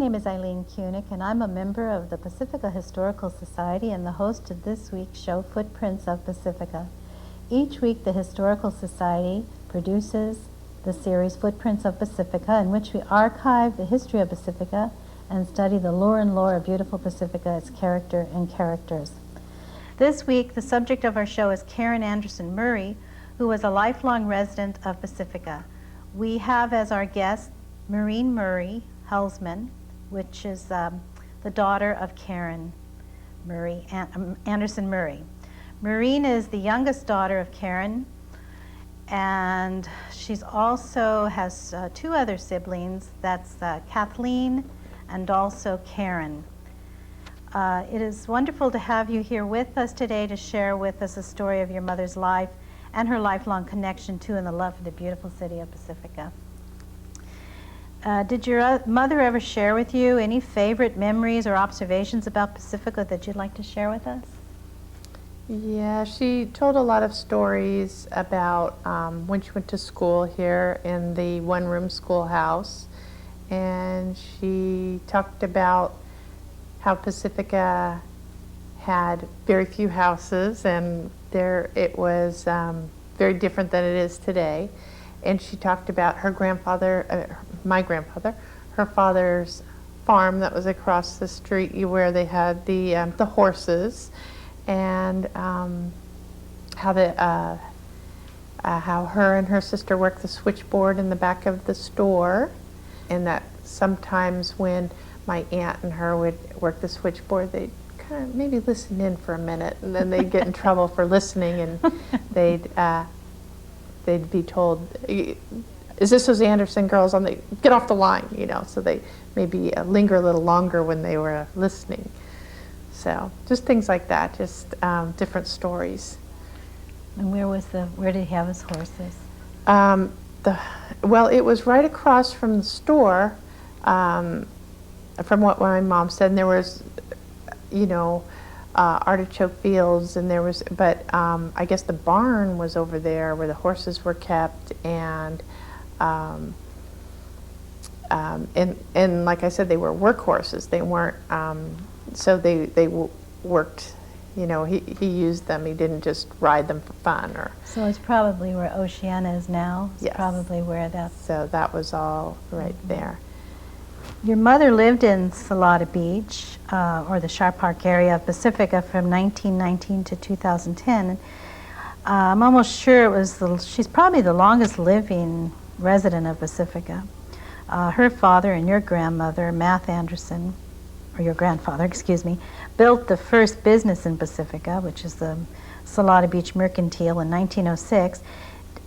name is Eileen Kunick, and I'm a member of the Pacifica Historical Society and the host of this week's show, Footprints of Pacifica. Each week, the Historical Society produces the series Footprints of Pacifica, in which we archive the history of Pacifica and study the lore and lore of beautiful Pacifica, its character and characters. This week, the subject of our show is Karin Anderson Murray, who was a lifelong resident of Pacifica. We have as our guest Maureen Murray Helsman, which is the daughter of Karin Murray, Anderson Murray. Maureen is the youngest daughter of Karin, and she's also has two other siblings. That's Kathleen and also Karin. It is wonderful to have you here with us today to share with us a story of your mother's life and her lifelong connection to and the love for the beautiful city of Pacifica. Did your mother ever share with you any favorite memories or observations about Pacifica that you'd like to share with us? Yeah, she told a lot of stories about when she went to school here in the one-room schoolhouse, and she talked about how Pacifica had very few houses, and it was very different than it is today. And she talked about her grandfather, my grandfather, her father's farm that was across the street where they had the horses, and how her and her sister worked the switchboard in the back of the store, and that sometimes when my aunt and her would work the switchboard, they'd kind of maybe listen in for a minute, and then they'd get in trouble for listening, and they'd be told, "Is this those Anderson girls on the, get off the line," you know, so they maybe linger a little longer when they were listening. So just things like that, just different stories. And where did he have his horses? Well, it was right across from the store, from what my mom said, and there was, artichoke fields, and there was, but I guess the barn was over there where the horses were kept, and like I said, they were work horses. They weren't, so they worked. He used them. He didn't just ride them for fun. So it's probably where Oceana is now. It's yes. Probably where that's. So that was all right there. Your mother lived in Salada Beach, or the Sharp Park area of Pacifica, from 1919 to 2010. I'm almost sure she's probably the longest living resident of Pacifica. Her father and your grandmother, Math Anderson, or your grandfather, excuse me, built the first business in Pacifica, which is the Salada Beach Mercantile, in 1906.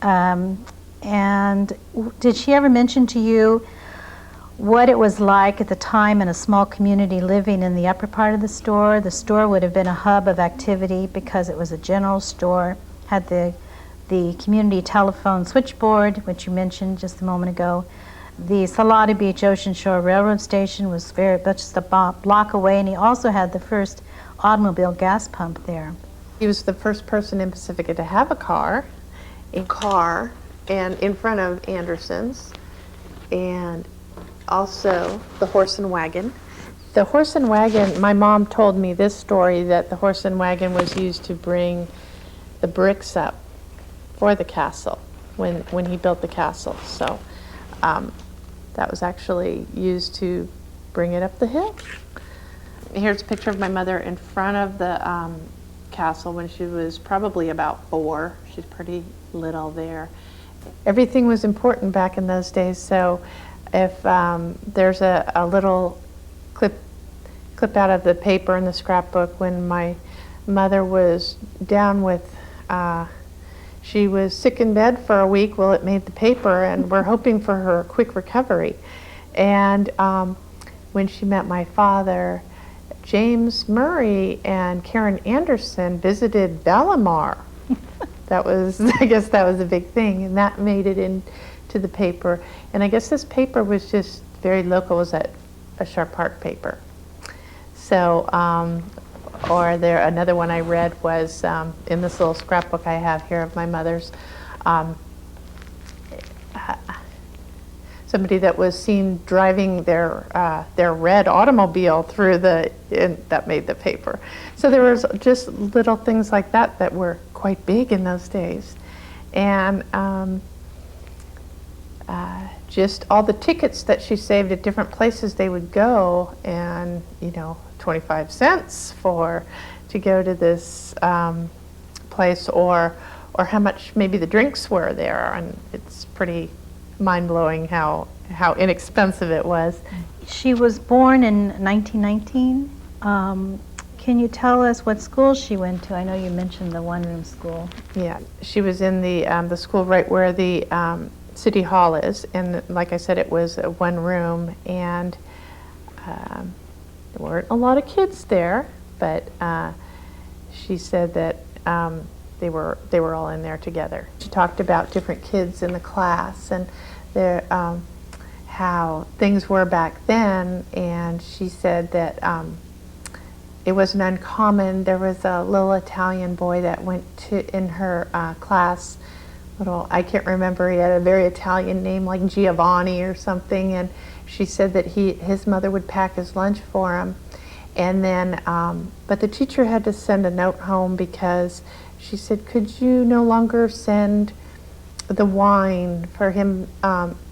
And did she ever mention to you what it was like at the time in a small community living in the upper part of the store? The store would have been a hub of activity because it was a general store, had the community telephone switchboard, which you mentioned just a moment ago. The Salada Beach Ocean Shore Railroad Station was just a block away, and he also had the first automobile gas pump there. He was the first person in Pacifica to have a car, and in front of Anderson's, and also the horse and wagon. The horse and wagon, my mom told me this story, that the horse and wagon was used to bring the bricks up for the castle when he built the castle. So that was actually used to bring it up the hill. Here's a picture of my mother in front of the castle when she was probably about 4. She's pretty little there. Everything was important back in those days, so if there's a little clip out of the paper in the scrapbook when my mother was down with, she was sick in bed for a week. Well, it made the paper, and we're hoping for her quick recovery. And when she met my father, James Murray and Karin Anderson visited Bellamar. I guess that was a big thing, and that made it into the paper. And I guess this paper was just very local. It was a Sharp Park paper. So, or another one I read was in this little scrapbook I have here of my mother's. somebody that was seen driving their red automobile through and that made the paper. So there was just little things like that that were quite big in those days. And just all the tickets that she saved at different places they would go, and 25 cents to go to this place, or how much maybe the drinks were there, and it's pretty mind-blowing how inexpensive it was. She was born in 1919. Can you tell us what school she went to? I know you mentioned the one-room school. Yeah, she was in the school right where the City Hall is, and like I said, it was one room, and there weren't a lot of kids there, but she said that they were all in there together. She talked about different kids in the class and how things were back then, and she said that it wasn't uncommon. There was a little Italian boy that went in her class. I can't remember, he had a very Italian name like Giovanni or something, and she said that his mother would pack his lunch for him, and then but the teacher had to send a note home because she said, could you no longer send the wine for him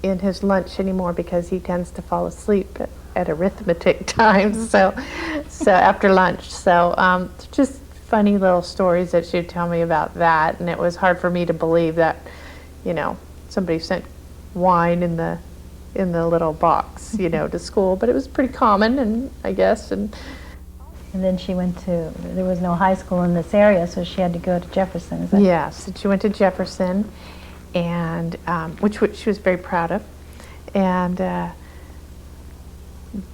in his lunch anymore, because he tends to fall asleep at arithmetic time, so after lunch. So just funny little stories that she'd tell me about that, and it was hard for me to believe that, somebody sent wine in the little box, to school, but it was pretty common, and I guess. And then she there was no high school in this area, so she had to go to Jefferson. Yes, and she went to Jefferson, and which she was very proud of, and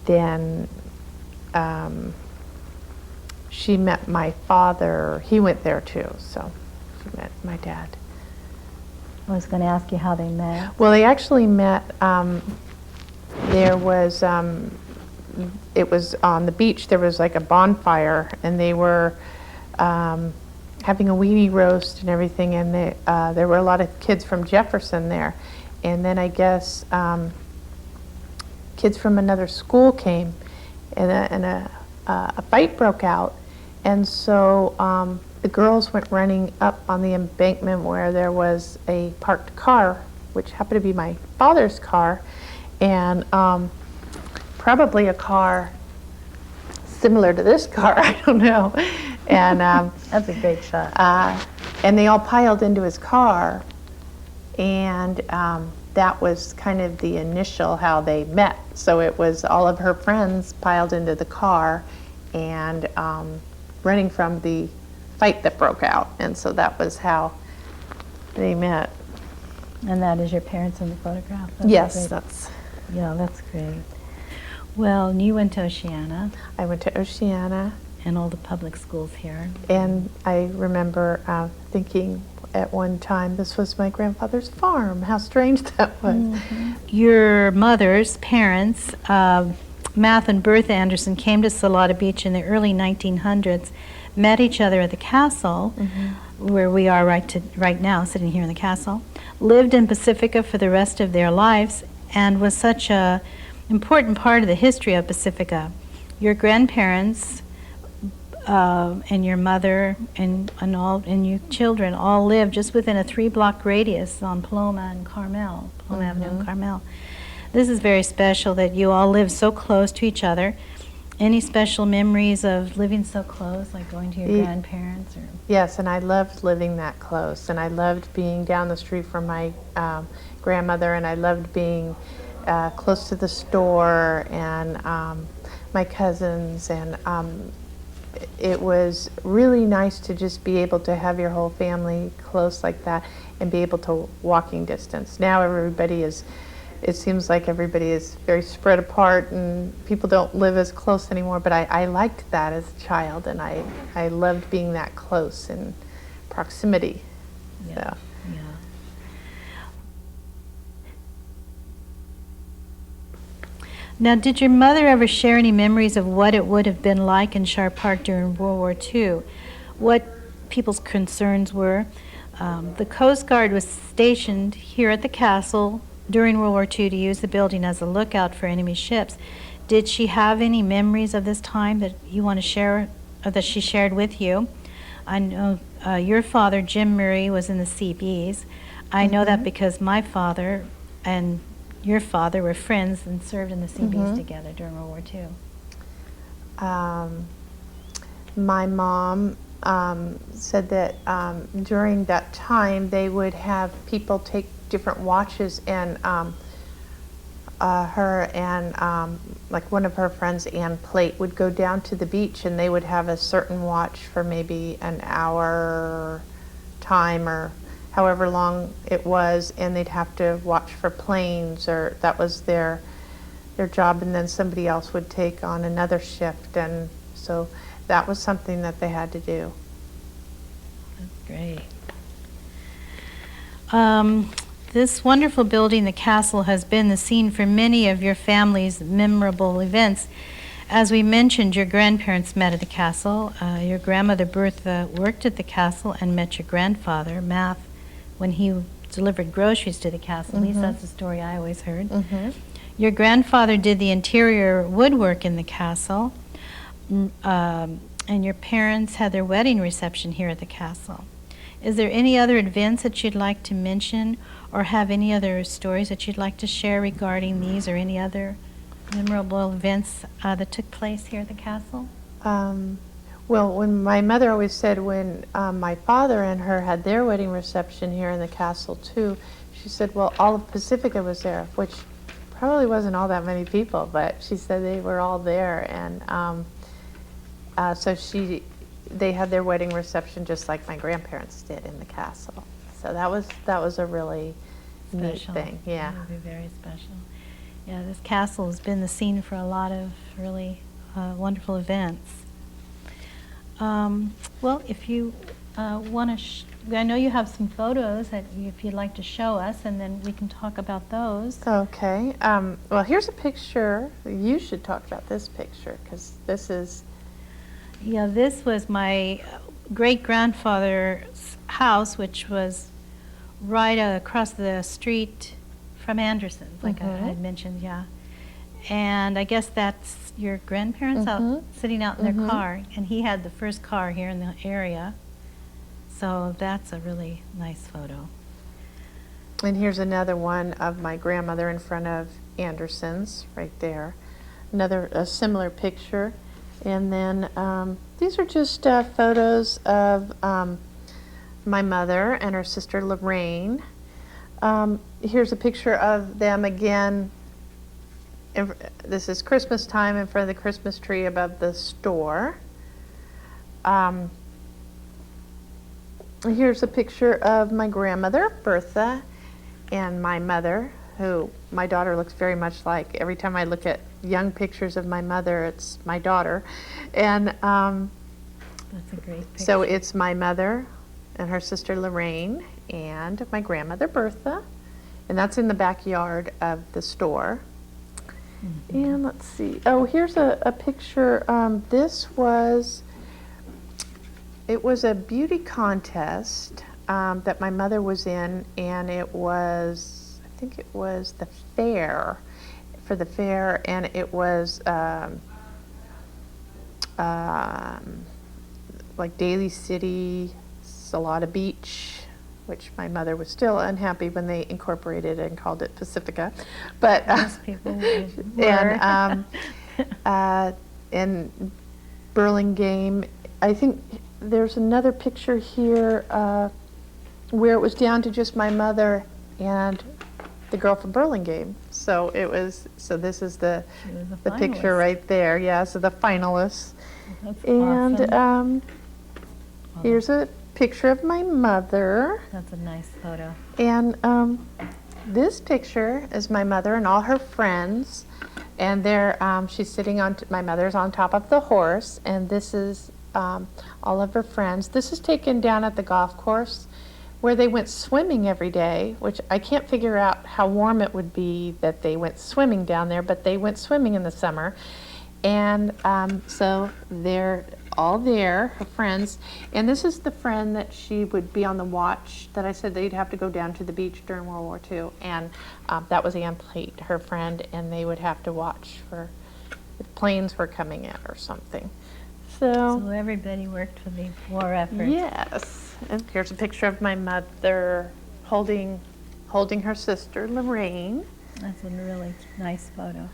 then she met my father. He went there too, so she met my dad. I was going to ask you how they met. Well, they actually met, it was on the beach. There was like a bonfire, and they were having a weenie roast and everything, and there were a lot of kids from Jefferson there. And then I guess kids from another school came, and a fight broke out. And so the girls went running up on the embankment where there was a parked car, which happened to be my father's car, and probably a car similar to this car, I don't know. And that's a great shot. And they all piled into his car, and that was kind of the initial how they met. So it was all of her friends piled into the car and running from the fight that broke out, and so that was how they met. And that is your parents in the photograph? Yes, that's great. Well, and you went to Oceana. I went to Oceana. And all the public schools here. And I remember thinking at one time, this was my grandfather's farm. How strange that was. Mm-hmm. Your mother's parents, Math and Bertha Anderson, came to Salada Beach in the early 1900s, met each other at the castle, where we are right now, sitting here in the castle, lived in Pacifica for the rest of their lives, and was such a important part of the history of Pacifica. Your grandparents and your mother and your children all lived just within a 3-block radius on Paloma and Carmel, Paloma Avenue and Carmel. This is very special that you all live so close to each other. Any special memories of living so close, like going to your grandparents? Or? Yes, and I loved living that close, and I loved being down the street from my grandmother, and I loved being close to the store and my cousins, and it was really nice to just be able to have your whole family close like that and be able to walking distance. Now it seems like everybody is very spread apart and people don't live as close anymore, but I liked that as a child, and I loved being that close in proximity. Yeah. So. Yeah. Now, did your mother ever share any memories of what it would have been like in Sharp Park during World War II? What people's concerns were? The Coast Guard was stationed here at the castle during World War II to use the building as a lookout for enemy ships. Did she have any memories of this time that you want to share, or that she shared with you? I know your father, Jim Murray, was in the Seabees. I know that because my father and your father were friends and served in the Seabees together during World War II. My mom said that during that time they would have people take different watches, and her and like one of her friends, Ann Plate, would go down to the beach and they would have a certain watch for maybe an hour time or however long it was, and they'd have to watch for planes, or that was their job, and then somebody else would take on another shift, and so that was something that they had to do. That's great. This wonderful building, the castle, has been the scene for many of your family's memorable events. As we mentioned, your grandparents met at the castle. Your grandmother, Bertha, worked at the castle and met your grandfather, Math, when he delivered groceries to the castle. At least that's the story I always heard. Your grandfather did the interior woodwork in the castle, and your parents had their wedding reception here at the castle. Is there any other events that you'd like to mention, or have any other stories that you'd like to share regarding these or any other memorable events that took place here at the castle? Well, when my mother always said when my father and her had their wedding reception here in the castle too, she said, well, all of Pacifica was there, which probably wasn't all that many people, but she said they were all there, and so they had their wedding reception just like my grandparents did in the castle. So that was a really neat thing. Yeah. That would be very special. Yeah, this castle has been the scene for a lot of really wonderful events. Well, if you want to, I know you have some photos that if you'd like to show us, and then we can talk about those. Okay. Well, here's a picture. You should talk about this picture, because this is... Yeah, this was my great-grandfather's house, which was right across the street from Anderson's, like I had mentioned, yeah. And I guess that's your grandparents out sitting out in their car, and he had the first car here in the area. So that's a really nice photo. And here's another one of my grandmother in front of Anderson's, right there. A similar picture. And then these are just photos of my mother and her sister Lorraine. Here's a picture of them again. This is Christmas time in front of the Christmas tree above the store. Here's a picture of my grandmother, Bertha, and my mother, who my daughter looks very much like. Every time I look at young pictures of my mother, it's my daughter. And That's a great picture. so it's my mother and her sister Lorraine and my grandmother Bertha, and that's in the backyard of the store. And let's see, oh, here's a picture. It was a beauty contest that my mother was in, and I think it was the fair, and it was like Daly City, Salada Beach, which my mother was still unhappy when they incorporated it and called it Pacifica. But Most people were. and Burlingame. I think there's another picture here where it was down to just my mother and the girl from Burlingame. So this is the picture finalist. right there. Yeah, so the finalists. That's And awesome. here's a picture of my mother. That's a nice photo. And this picture is my mother and all her friends. And she's sitting on, my mother's on top of the horse. And this is all of her friends. This is taken down at the golf course where they went swimming every day, which I can't figure out how warm it would be that they went swimming down there, but they went swimming in the summer. And so all there, her friends. And this is the friend that she would be on the watch that I said they'd have to go down to the beach during World War II. And that was Ann Plate, her friend, and they would have to watch for if planes were coming in or something. So everybody worked for the war effort. Yes. And here's a picture of my mother holding her sister, Lorraine. That's a really nice photo.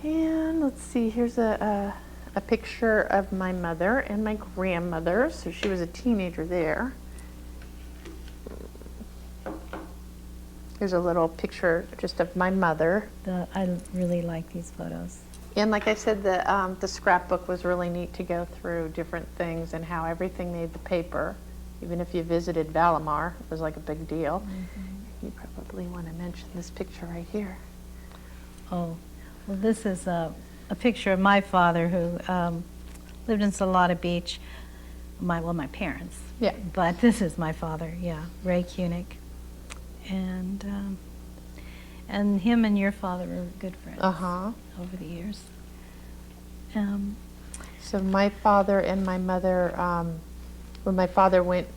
And let's see, here's a picture of my mother and my grandmother. So she was a teenager there. Here's a little picture just of my mother. I really like these photos. And like I said, the scrapbook was really neat to go through different things and how everything made the paper. Even if you visited Valimar, it was like a big deal. Mm-hmm. You probably want to mention this picture right here. Oh, well, this is a picture of my father who lived in Salada Beach. My parents. Yeah. But this is my father, yeah, Ray Koenig. And him and your father were good friends over the years. So my father and my mother, when my father went,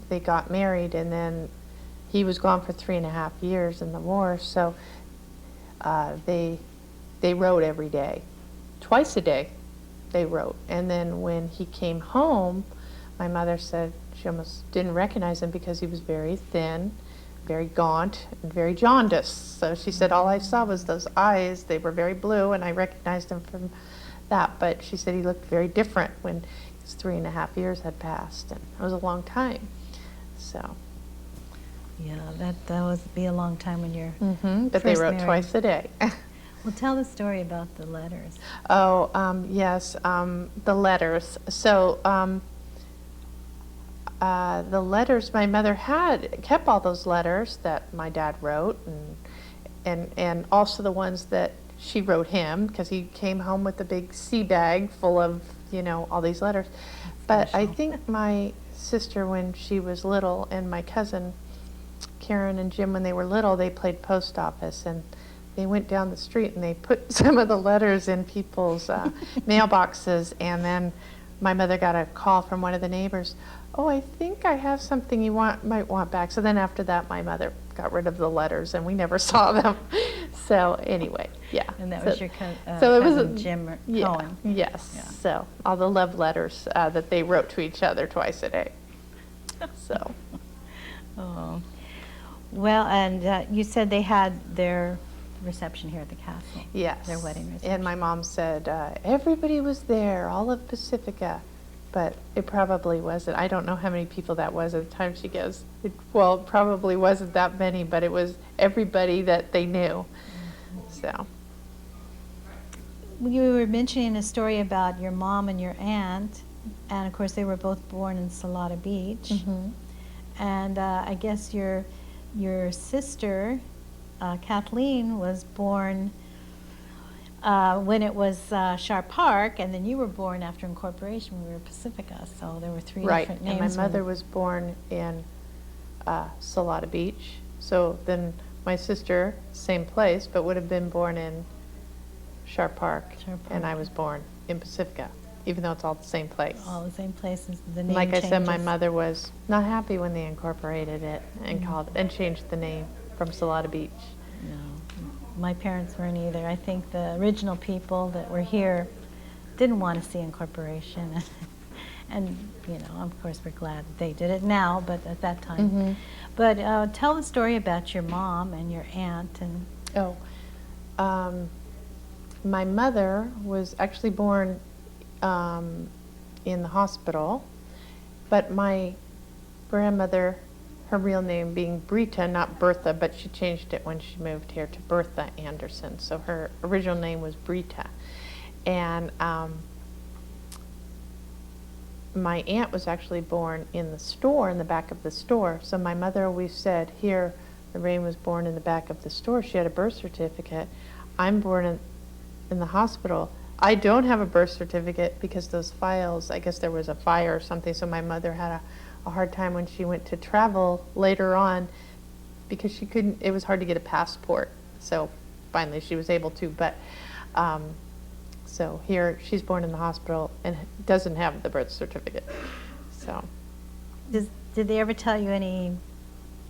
they got married, and then he was gone for 3.5 years in the war. So they wrote every day, twice a day. They wrote, and then when he came home, my mother said she almost didn't recognize him because he was very thin, very gaunt, and very jaundiced. So she said all I saw was those eyes. They were very blue, and I recognized him from that. But she said he looked very different when his 3.5 years had passed, and it was a long time. So. Yeah, that would be a long time when you're But they wrote married. Twice a day. Well, tell the story about the letters. Oh, yes, the letters. So the letters, my mother had kept all those letters that my dad wrote, and also the ones that she wrote him, because he came home with a big sea bag full of, all these letters. But I think my sister, when she was little, and my cousin, Karin and Jim, when they were little, they played post office, and they went down the street and they put some of the letters in people's mailboxes, and then my mother got a call from one of the neighbors. Oh, I think I have something you might want back. So then after that, my mother got rid of the letters, and we never saw them. So anyway, yeah. And that was your cousin Jim Cohen. Yes. Yeah. So all the love letters that they wrote to each other twice a day. So. Oh. Well, and you said they had their reception here at the castle. Yes. Their wedding reception. And my mom said everybody was there, all of Pacifica, but it probably wasn't. I don't know how many people that was at the time she goes. It probably wasn't that many, but it was everybody that they knew. So. You were mentioning a story about your mom and your aunt, and of course they were both born in Salada Beach. And I guess your sister, Kathleen, was born when it was Sharp Park, and then you were born after incorporation. We were Pacifica, so there were three different names. Right, and my mother was born in Salada Beach. So then my sister, same place, but would have been born in Sharp Park, and I was born in Pacifica, even though it's all the same place. All the same places. The name like changes. I said, my mother was not happy when they incorporated it and changed the name from Salada Beach. No, my parents weren't either. I think the original people that were here didn't want to see incorporation, and of course, we're glad they did it now. But at that time, but tell the story about your mom and your aunt and. My mother was actually born in the hospital, but my grandmother, her real name being Brita, not Bertha, but she changed it when she moved here to Bertha Anderson. So her original name was Brita. And my aunt was actually born in the store, in the back of the store. So my mother always said, here, Lorraine was born in the back of the store. She had a birth certificate. I'm born in the hospital. I don't have a birth certificate because those files, I guess there was a fire or something, so my mother had a hard time when she went to travel later on because she couldn't, it was hard to get a passport. So finally she was able to, but So here, she's born in the hospital and doesn't have the birth certificate. So, Did they ever tell you any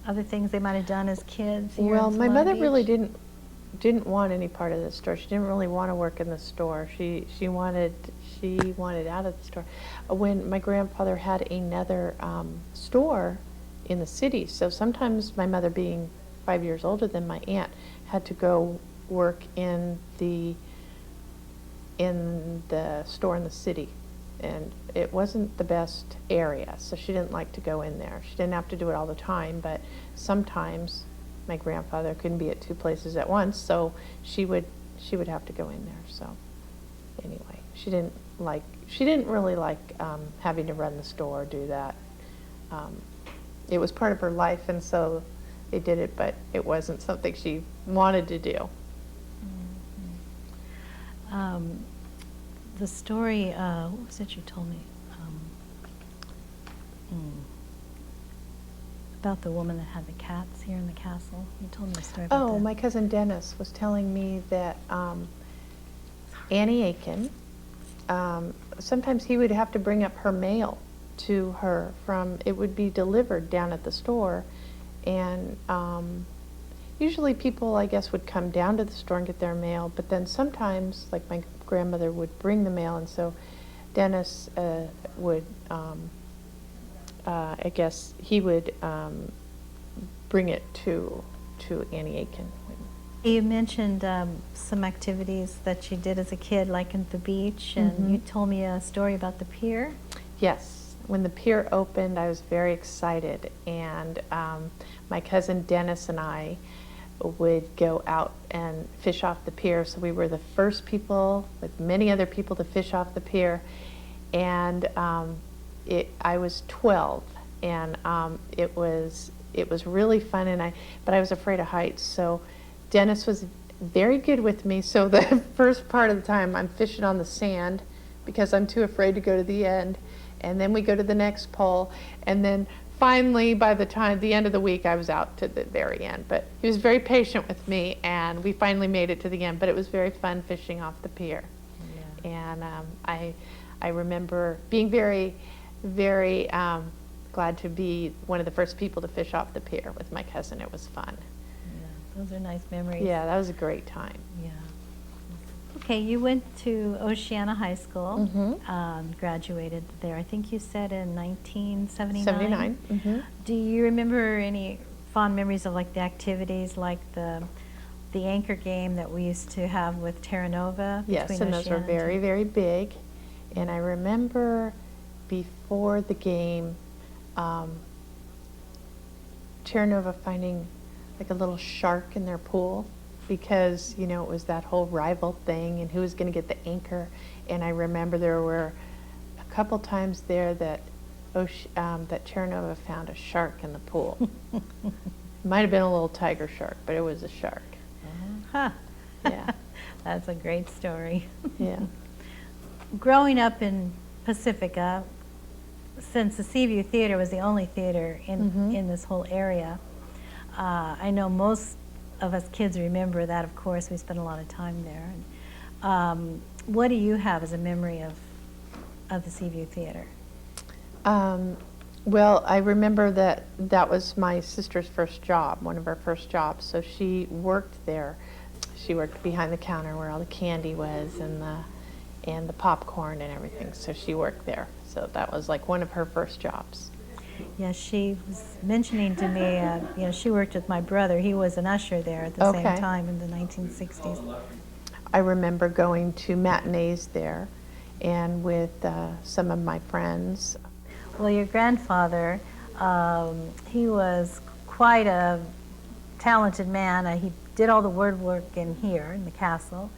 other things they might have done as kids here well, in my Solana mother Beach? really didn't want any part of the store. She didn't really want to work in the store. She wanted out of the store. When my grandfather had another store in the city, so sometimes my mother, being 5 years older than my aunt, had to go work in the store in the city, and it wasn't the best area, so she didn't like to go in there. She didn't have to do it all the time, but sometimes my grandfather couldn't be at two places at once, so she would have to go in there. So anyway, she didn't really like having to run the store or do that. It was part of her life, and so they did it, but it wasn't something she wanted to do. The story, what was it you told me? About the woman that had the cats here in the castle. You told me a story about that. Oh, my cousin Dennis was telling me that Annie Aiken, sometimes he would have to bring up her mail to her it would be delivered down at the store, and usually people, I guess, would come down to the store and get their mail, but then sometimes, like, my grandmother would bring the mail, and so Dennis would, I guess, he would bring it to Annie Aiken. You mentioned some activities that you did as a kid, like at the beach, and you told me a story about the pier. Yes, when the pier opened, I was very excited, and my cousin Dennis and I would go out and fish off the pier. So we were the first people, with many other people, to fish off the pier, and I was 12, and it was really fun, but I was afraid of heights. So Dennis was very good with me. So the first part of the time, I'm fishing on the sand because I'm too afraid to go to the end, and then we go to the next pole, and then finally, by the end of the week, I was out to the very end. But he was very patient with me, and we finally made it to the end. But it was very fun fishing off the pier. Yeah. And I remember being very, very glad to be one of the first people to fish off the pier with my cousin. It was fun. Yeah, those are nice memories. Yeah, that was a great time. Yeah. Okay, you went to Oceana High School, graduated there. I think you said in 1979. 79. Do you remember any fond memories of, like, the activities, like the anchor game that we used to have with Terra Nova? Yes, and those were very, very big. And I remember before the game, Terra Nova finding like a little shark in their pool, because, you know, it was that whole rival thing and who was going to get the anchor. And I remember there were a couple times there that Terra Nova found a shark in the pool. Might have been a little tiger shark, but it was a shark. Huh. Yeah. That's a great story. Yeah. Growing up in Pacifica, since the Seaview Theater was the only theater in this whole area, I know most of us kids remember that. Of course, we spent a lot of time there. What do you have as a memory of the Seaview Theater? Well, I remember that was my sister's first job, one of her first jobs. So she worked there. She worked behind the counter where all the candy was and the popcorn and everything. So she worked there. So that was like one of her first jobs. Yeah, she was mentioning to me, you know, she worked with my brother. He was an usher there at the same time in the 1960s. I remember going to matinees there and with some of my friends. Well, your grandfather, he was quite a talented man. He did all the woodwork in here in the castle.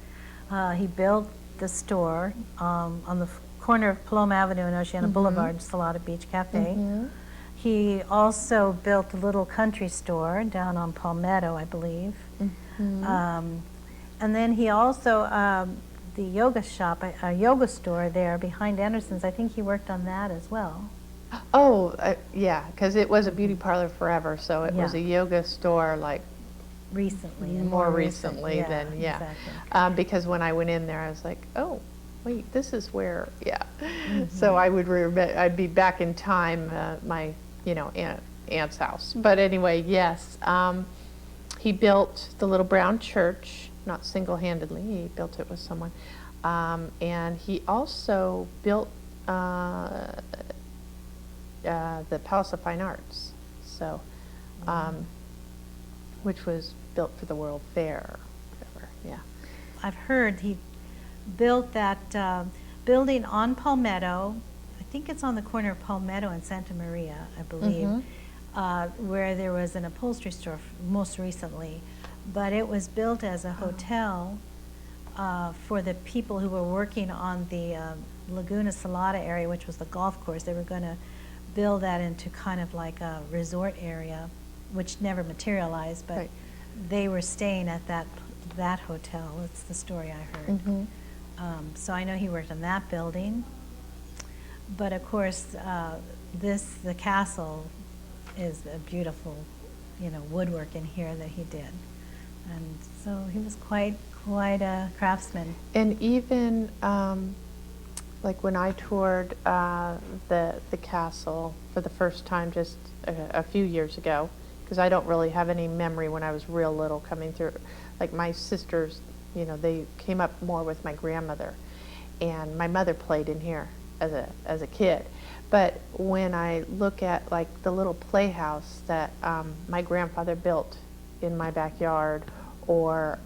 He built the store on the corner of Paloma Avenue and Oceana Boulevard, Salada Beach Cafe. He also built a little country store down on Palmetto, I believe. And then he also, the yoga shop, a yoga store there behind Anderson's, I think he worked on that as well. Oh, yeah, because it was a beauty parlor forever, so it was a yoga store like recently. And more recent. recently than, Exactly. because when I went in there, I was like, oh, wait, this is where, So I'd be back in time, my, aunt's house. But anyway, yes, he built the little brown church, not single-handedly, he built it with someone. And he also built the Palace of Fine Arts, so, which was built for the World Fair, whatever, yeah. I've heard he built that building on Palmetto. I think it's on the corner of Palmetto and Santa Maria, I believe, where there was an upholstery store most recently. But it was built as a hotel for the people who were working on the Laguna Salada area, which was the golf course. They were going to build that into kind of like a resort area, which never materialized, but they were staying at that hotel. That's the story I heard. So I know he worked on that building. But of course, the castle is a beautiful, woodwork in here that he did. And so he was quite a craftsman. And even like when I toured the castle for the first time just a few years ago, because I don't really have any memory when I was real little coming through. Like my sisters, they came up more with my grandmother, and my mother played in here as a kid. But when I look at like the little playhouse that my grandfather built in my backyard, or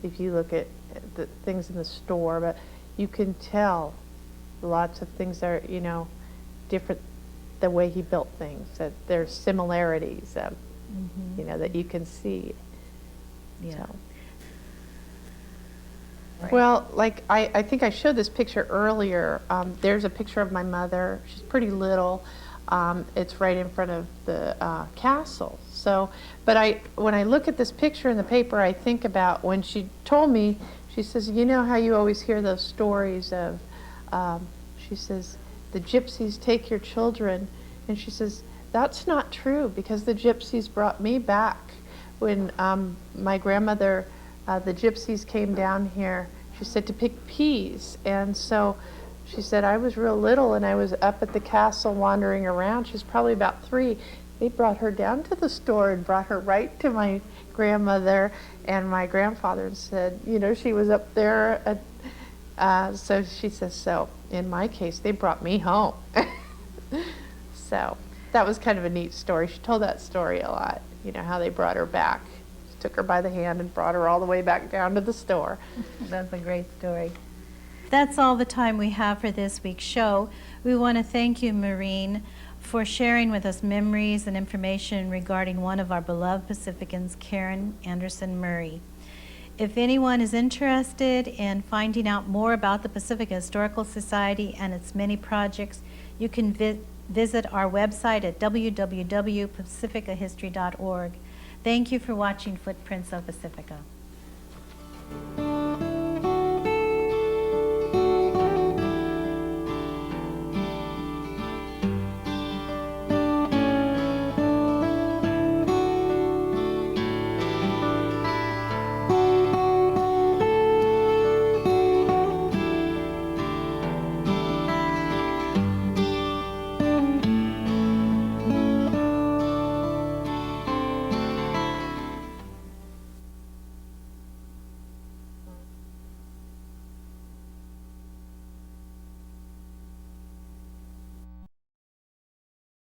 if you look at the things in the store, but you can tell lots of things are, different, the way he built things, that there's similarities, that you can see. Yeah. So. Right. Well, like I think I showed this picture earlier. There's a picture of my mother. She's pretty little. It's right in front of the castle. So, but when I look at this picture in the paper, I think about when she told me. She says, "You know how you always hear those stories of," she says, "the gypsies take your children," and she says, "That's not true, because the gypsies brought me back when my grandmother." The gypsies came down here, she said, to pick peas. And so she said, I was real little and I was up at the castle wandering around. She was probably about 3. They brought her down to the store and brought her right to my grandmother and my grandfather and said, she was up there. So she says, so in my case, they brought me home. So that was kind of a neat story. She told that story a lot, how they brought her back. Took her by the hand and brought her all the way back down to the store. That's a great story. That's all the time we have for this week's show. We want to thank you, Maureen, for sharing with us memories and information regarding one of our beloved Pacificans, Karin Anderson Murray. If anyone is interested in finding out more about the Pacifica Historical Society and its many projects, you can visit our website at www.pacificahistory.org. Thank you for watching Footprints of Pacifica.